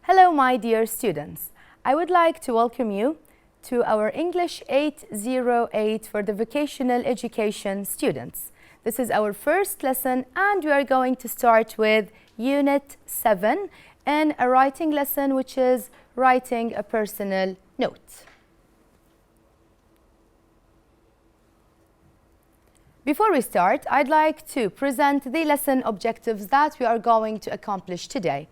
Hello, my dear students. I would like to welcome you to our English 808 for the vocational education students. This is our first lesson and we are going to start with Unit 7 and a writing lesson which is writing a personal note. Before we start, I'd like to present the lesson objectives that we are going to accomplish today.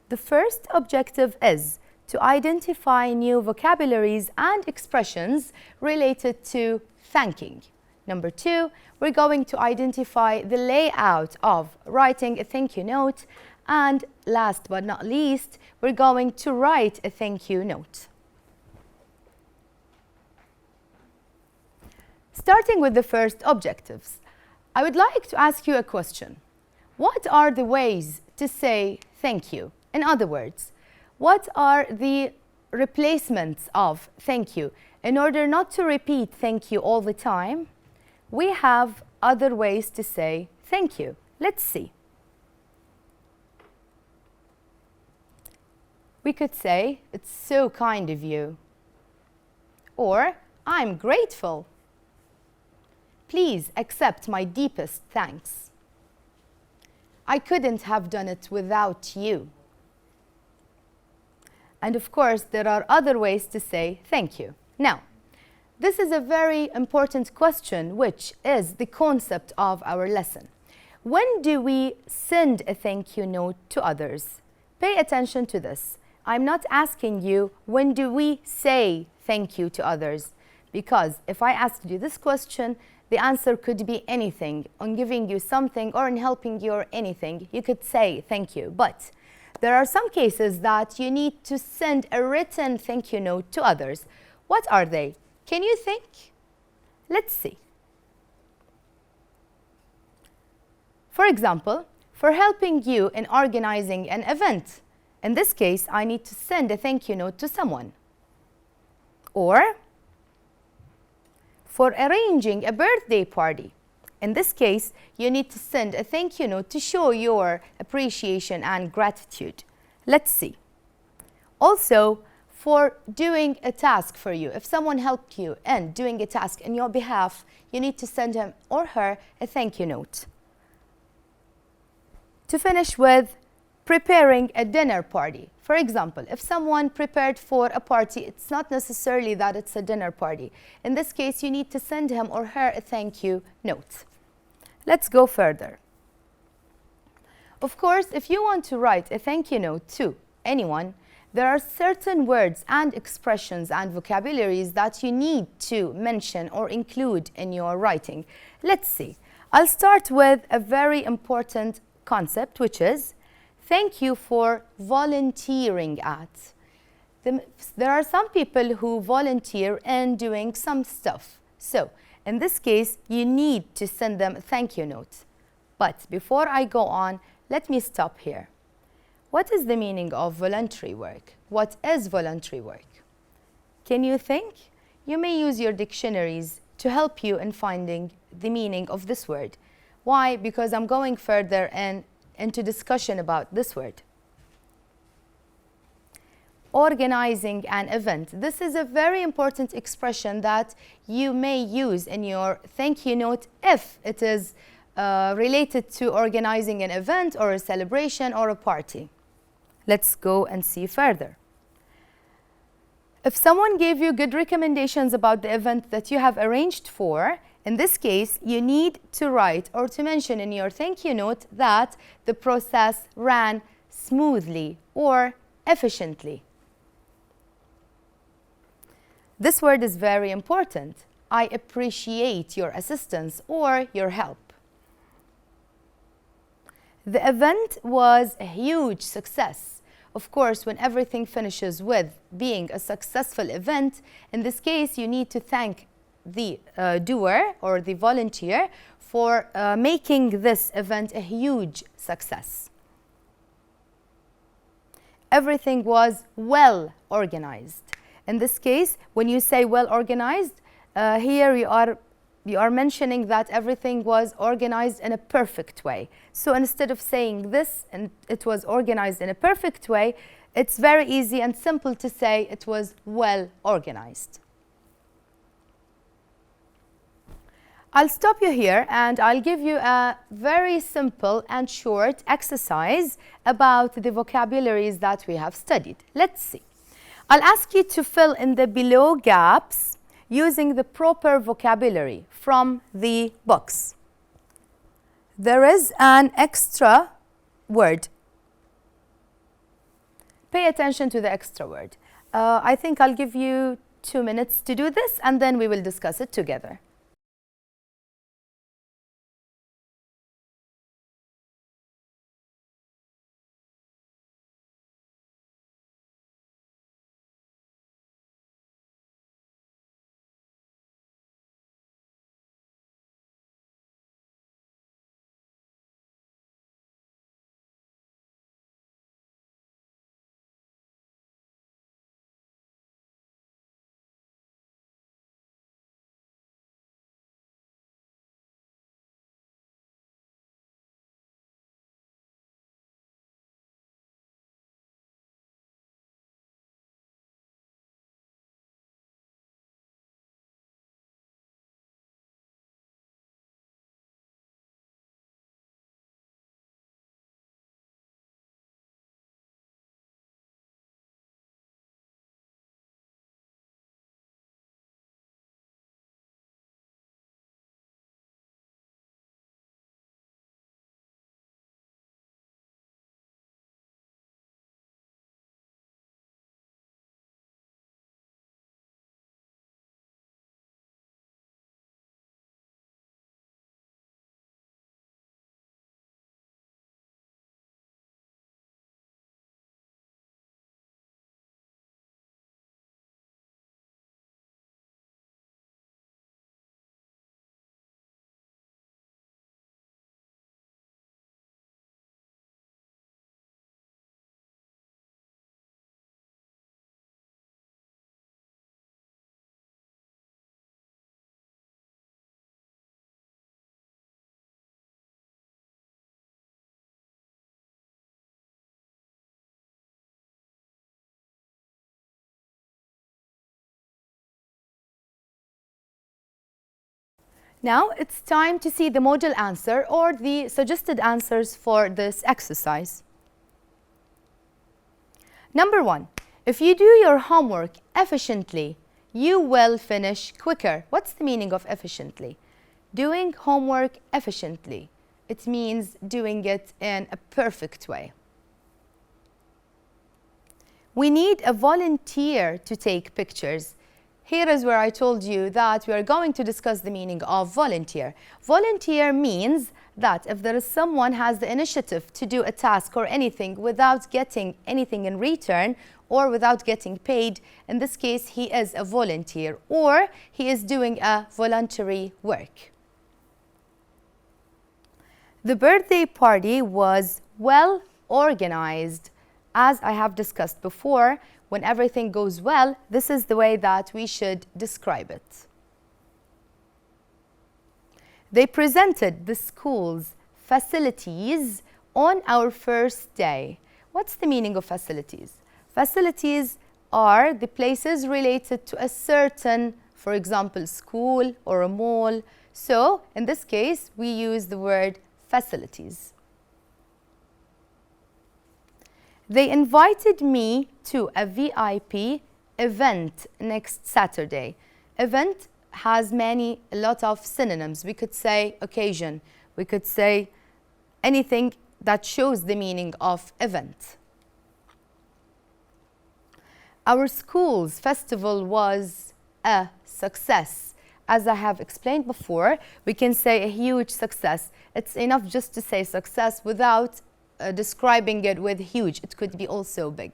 The first objective is to identify new vocabularies and expressions related to thanking. Number 2, we're going to identify the layout of writing a thank you note. And last but not least, we're going to write a thank you note. Starting with the first objectives, I would like to ask you a question. What are the ways to say thank you? In other words, what are the replacements of thank you? In order not to repeat thank you all the time, we have other ways to say thank you. Let's see. We could say, it's so kind of you. Or, I'm grateful. Please accept my deepest thanks. I couldn't have done it without you. And of course, there are other ways to say thank you. Now, this is a very important question, which is the concept of our lesson. When do we send a thank you note to others? Pay attention to this. I'm not asking you, when do we say thank you to others? Because if I asked you this question, the answer could be anything. On giving you something or in helping you or anything, you could say thank you. But there are some cases that you need to send a written thank you note to others. What are they? Can you think? Let's see. For example, for helping you in organizing an event. In this case, I need to send a thank you note to someone. Or for arranging a birthday party. In this case, you need to send a thank you note to show your appreciation and gratitude. Let's see. Also, for doing a task for you. If someone helped you in doing a task on your behalf, you need to send him or her a thank you note. To finish with preparing a dinner party. For example, if someone prepared for a party, it's not necessarily that it's a dinner party. In this case, you need to send him or her a thank you note. Let's go further. Of course, if you want to write a thank you note to anyone, there are certain words and expressions and vocabularies that you need to mention or include in your writing. Let's see. I'll start with a very important concept, which is thank you for volunteering at. There are some people who volunteer in doing some stuff. So, in this case, you need to send them a thank you note. But before I go on, let me stop here. What is the meaning of voluntary work? What is voluntary work? Can you think? You may use your dictionaries to help you in finding the meaning of this word. Why? Because I'm going further into discussion about this word. Organizing an event. This is a very important expression that you may use in your thank you note if it is related to organizing an event or a celebration or a party. Let's go and see further. If someone gave you good recommendations about the event that you have arranged for, in this case, you need to write or to mention in your thank you note that the process ran smoothly or efficiently. This word is very important. I appreciate your assistance or your help. The event was a huge success. Of course, when everything finishes with being a successful event, in this case, you need to thank the doer or the volunteer for making this event a huge success. Everything was well organized. In this case, when you say well organized, here you are you are mentioning that everything was organized in a perfect way. So instead of saying this and it was organized in a perfect way, it's very easy and simple to say it was well organized. I'll stop you here and I'll give you a very simple and short exercise about the vocabularies that we have studied. Let's see. I'll ask you to fill in the below gaps using the proper vocabulary from the books. There is an extra word. Pay attention to the extra word. I think I'll give you 2 minutes to do this and then we will discuss it together. Now it's time to see the model answer or the suggested answers for this exercise. Number 1, if you do your homework efficiently, you will finish quicker. What's the meaning of efficiently? Doing homework efficiently. It means doing it in a perfect way. We need a volunteer to take pictures. Here is where I told you that we are going to discuss the meaning of volunteer. Volunteer means that if there is someone has the initiative to do a task or anything without getting anything in return or without getting paid, in this case he is a volunteer or he is doing a voluntary work. The birthday party was well organized. As I have discussed before, when everything goes well, this is the way that we should describe it. They presented the school's facilities on our first day. What's the meaning of facilities? Facilities are the places related to a certain, for example, school or a mall. So, in this case, we use the word facilities. They invited me to a VIP event next Saturday. Event has a lot of synonyms. We could say occasion. We could say anything that shows the meaning of event. Our school's festival was a success. As I have explained before, we can say a huge success. It's enough just to say success without describing it with huge. It could be also big.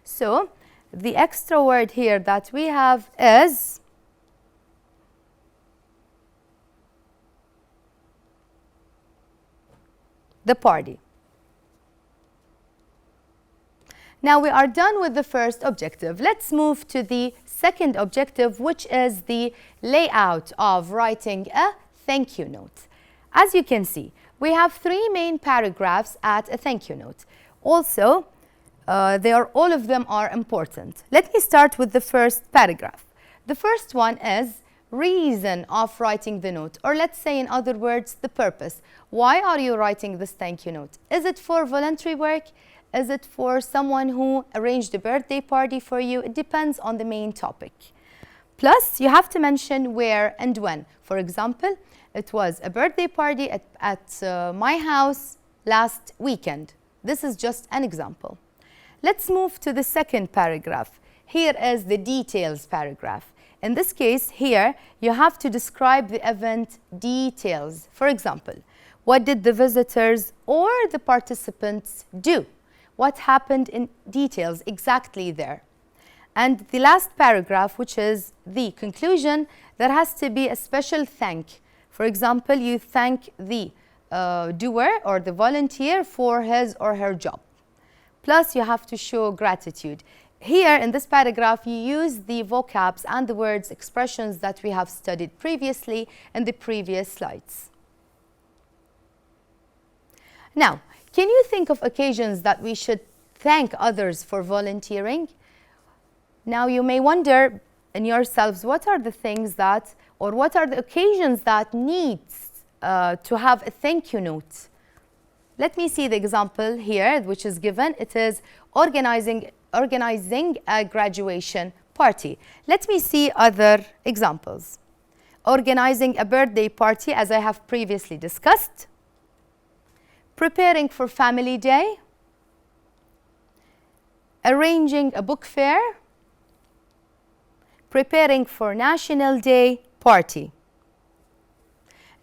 So the extra word here that we have is the party. Now we are done with the first objective. Let's move to the second objective, which is the layout of writing a thank you note. As you can see, we have 3 main paragraphs at a thank you note. Also, all of them are important. Let me start with the first paragraph. The first one is reason of writing the note, or let's say in other words, the purpose. Why are you writing this thank you note? Is it for voluntary work? Is it for someone who arranged a birthday party for you? It depends on the main topic. Plus, you have to mention where and when. For example, it was a birthday party at my house last weekend. This is just an example. Let's move to the second paragraph. Here is the details paragraph. In this case, here, you have to describe the event details. For example, what did the visitors or the participants do? What happened in details exactly there? And the last paragraph, which is the conclusion, there has to be a special thank. For example, you thank the doer or the volunteer for his or her job. Plus, you have to show gratitude. Here in this paragraph, you use the vocabs and the words, expressions that we have studied previously in the previous slides. Now, can you think of occasions that we should thank others for volunteering? Now, you may wonder in yourselves, what are the things that, or what are the occasions that needs to have a thank you note? Let me see the example here, which is given. It is organizing a graduation party. Let me see other examples. Organizing a birthday party, as I have previously discussed. Preparing for family day. Arranging a book fair. Preparing for National Day party.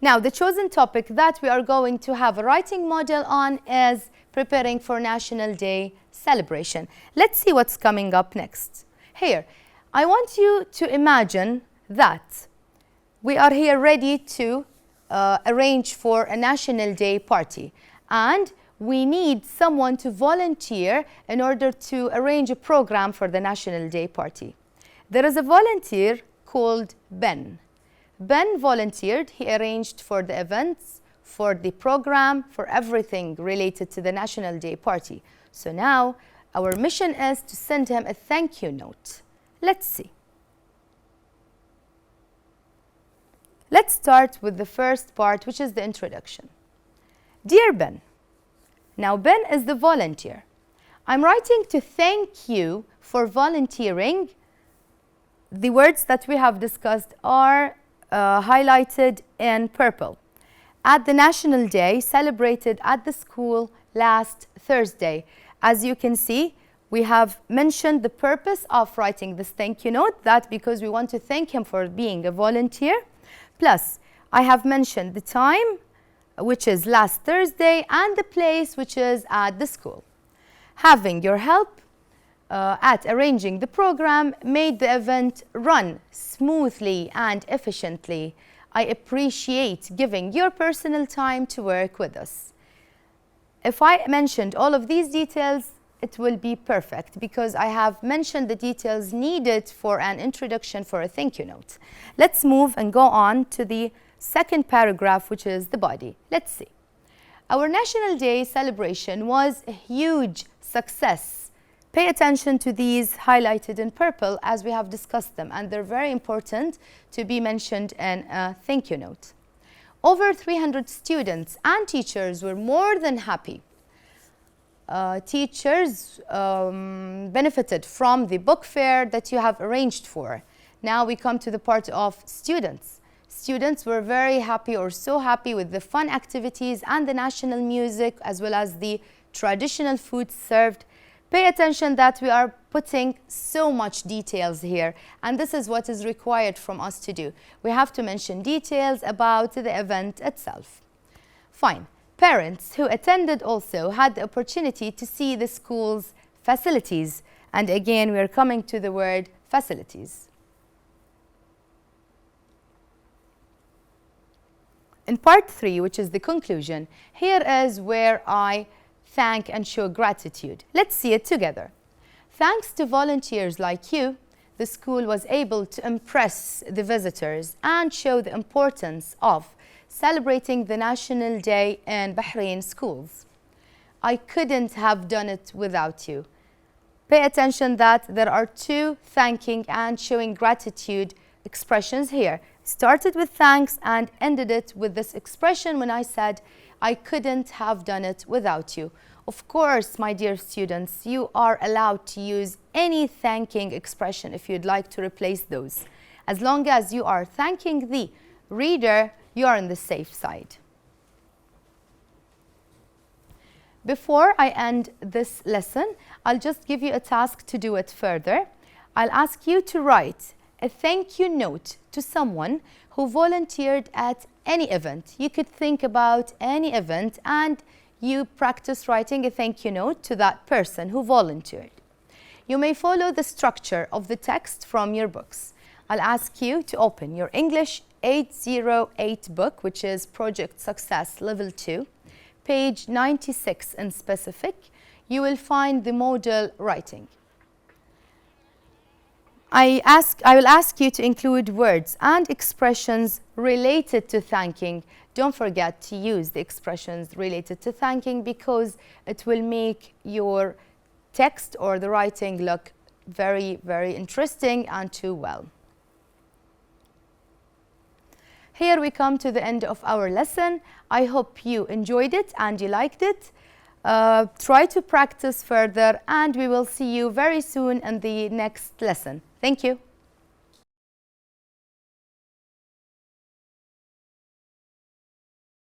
Now, the chosen topic that we are going to have a writing model on is preparing for National Day celebration. Let's see what's coming up next. Here, I want you to imagine that we are here ready to arrange for a National Day party, and we need someone to volunteer in order to arrange a program for the National Day party. There is a volunteer called Ben. Ben volunteered. He arranged for the events, for the program, for everything related to the National Day party. So now our mission is to send him a thank you note. Let's see. Let's start with the first part, which is the introduction. Dear Ben. Now Ben is the volunteer. I'm writing to thank you for volunteering. The words that we have discussed are highlighted in purple. At the National Day celebrated at the school last Thursday. As you can see, we have mentioned the purpose of writing this thank you note, that because we want to thank him for being a volunteer. Plus, I have mentioned the time, which is last Thursday, and the place, which is at the school. Having your help at arranging the program made the event run smoothly and efficiently. I appreciate giving your personal time to work with us. If I mentioned all of these details, it will be perfect because I have mentioned the details needed for an introduction for a thank you note. Let's move and go on to the second paragraph, which is the body. Let's see. Our National Day celebration was a huge success. Pay attention to these highlighted in purple as we have discussed them, and they're very important to be mentioned in a thank you note. Over 300 students and teachers were more than happy. Teachers benefited from the book fair that you have arranged for. Now we come to the part of students. Students were very happy, or so happy, with the fun activities and the national music as well as the traditional food served. Pay attention that we are putting so much details here, and this is what is required from us to do. We have to mention details about the event itself. Fine. Parents who attended also had the opportunity to see the school's facilities, and again we are coming to the word facilities. In part 3, which is the conclusion, here is where I thank and show gratitude. Let's see it together. Thanks to volunteers like you, the school was able to impress the visitors and show the importance of celebrating the National Day in Bahrain schools. I couldn't have done it without you. Pay attention that there are two thanking and showing gratitude expressions here. Started with thanks and ended it with this expression when I said, I couldn't have done it without you. Of course, my dear students, you are allowed to use any thanking expression if you'd like to replace those. As long as you are thanking the reader, you are on the safe side. Before I end this lesson, I'll just give you a task to do it further. I'll ask you to write a thank you note to someone who volunteered at any event. You could think about any event and you practice writing a thank you note to that person who volunteered. You may follow the structure of the text from your books. I'll ask you to open your English 808 book, which is Project Success Level 2, page 96 in specific. You will find the model writing. I will ask you to include words and expressions related to thanking. Don't forget to use the expressions related to thanking because it will make your text or the writing look very, very interesting and too well. Here we come to the end of our lesson. I hope you enjoyed it and you liked it. Try to practice further and we will see you very soon in the next lesson. Thank you.